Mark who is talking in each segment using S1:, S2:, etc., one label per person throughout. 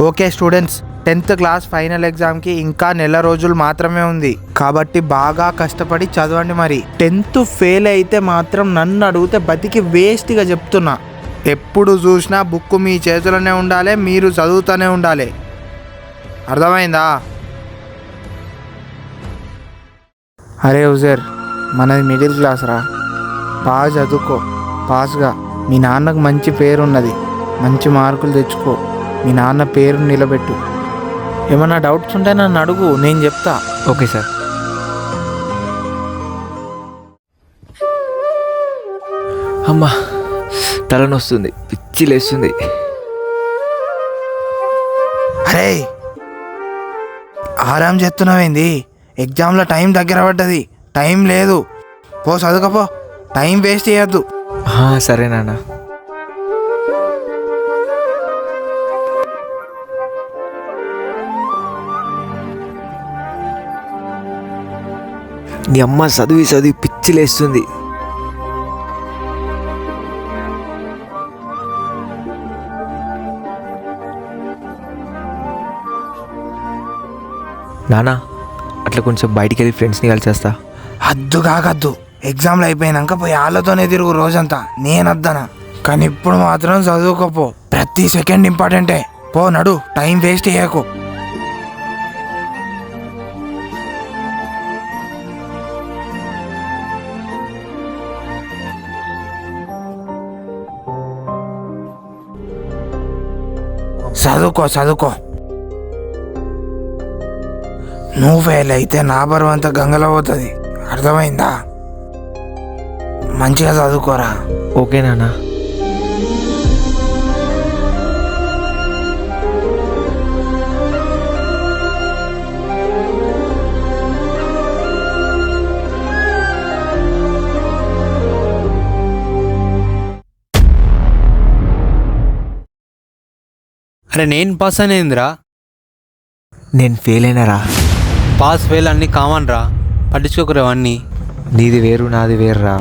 S1: Okay students, 10th class final ఎగ్జామ్కి ఇంకా నెల రోజులు మాత్రమే ఉంది కాబట్టి బాగా కష్టపడి చదవండి. మరి 10th ఫెయిల్ అయితే మాత్రం నన్ను అడిగితే బతికి వేస్ట్గా చెప్తున్నా. ఎప్పుడు చూసినా బుక్ మీ చేతిలోనే ఉండాలి, మీరు చదువుతూనే ఉండాలి. అర్థమైందా? అరే ఉజర్, మనది మిడిల్ క్లాస్ రా. బాగా చదువుకో, పాస్గా. మీ నాన్నకు మంచి పేరున్నది, మంచి మార్కులు తెచ్చుకో, మీ నాన్న పేరు నిలబెట్టు. ఏమన్నా డౌట్స్ ఉంటే నన్ను అడుగు, నేను చెప్తా.
S2: Okay sir. అమ్మా, తలనొస్తుంది, పిచ్చి లేస్తుంది.
S1: అరే ఆరాం చేస్తున్నావేంది? ఎగ్జామ్లో టైం దగ్గర పడ్డది, టైం లేదు. పో చదువుకపో, టైం వేస్ట్ చేయొద్దు.
S2: సరే నాన్న. నీ అమ్మ చదివి పిచ్చి లేస్తుంది. నానా, అట్లా కొంచెం బయటికి వెళ్ళి ఫ్రెండ్స్ని కలిసేస్తా.
S1: అద్దు కాకద్దు, ఎగ్జామ్లు అయిపోయినాక పోయి వాళ్ళతోనే తిరుగు రోజంతా. నేను వద్దనా, కానీ ఇప్పుడు మాత్రం చదువుకోపో. ప్రతి సెకండ్ ఇంపార్టెంటే. పో నడు, టైం వేస్ట్ చేయకు. చదువుకో. నువ్వు ఫెయిల్ అయితే నా బరువు అంతా గంగలో పోతుంది. అర్థమైందా? మంచిగా చదువుకోరా.
S2: ఓకే నాన్న.
S3: అరే నేను పాస్ అనేందిరా?
S2: నేను ఫెయిల్ అయినారా?
S3: పాస్ ఫెయిల్ అన్నీ కామన్ రా, పట్టించుకోకరా అవన్నీ.
S2: నీది వేరు, నాది వేరురా.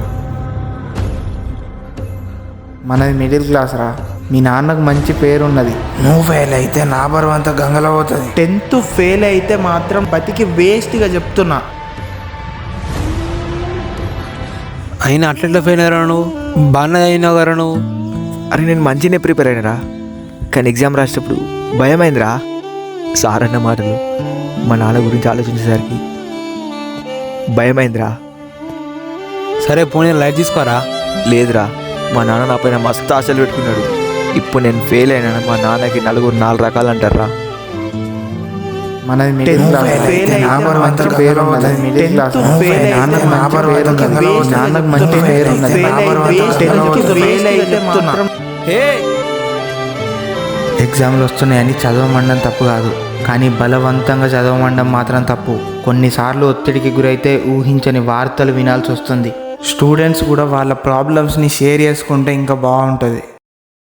S1: మనది మిడిల్ క్లాస్ రా. మీ నాన్నకు మంచి పేరున్నది. నువ్వు ఫెయిల్ అయితే నా బరువు అంతా గంగలో పోతుంది. 10th ఫెయిల్ అయితే మాత్రం బతికి వేస్ట్గా చెప్తున్నా.
S3: అయినా అట్లెట్లా ఫెయిల్ అయ్యారా నువ్వు? బాగానే అయినావు కదా నువ్వు.
S2: అరే నేను మంచిగానే ప్రిపేర్ అయినరా, కానీ ఎగ్జామ్ రాసేటప్పుడు భయమైందిరా. సార్ అన్న మాటలు, మా నాన్న గురించి ఆలోచించేసరికి భయమైందిరా.
S3: సరే పోనీ లైట్ తీసుకోరా.
S2: లేదురా, మా నాన్న నా పైన మస్తు ఆశలు పెట్టుకున్నాడు. ఇప్పుడు నేను ఫెయిల్ అయినా మా నాన్నకి 4 రకాలు అంటారా.
S1: మనది మిడిల్ క్లాస్. ఎగ్జామ్లు వస్తున్నాయని చదవమండం తప్పు కాదు, కానీ బలవంతంగా చదవమండం మాత్రం తప్పు. కొన్నిసార్లు ఒత్తిడికి గురైతే ఊహించని వార్తలు వినాల్సి వస్తుంది. స్టూడెంట్స్ కూడా వాళ్ళ ప్రాబ్లమ్స్ని షేర్ చేసుకుంటే ఇంకా బాగుంటుంది.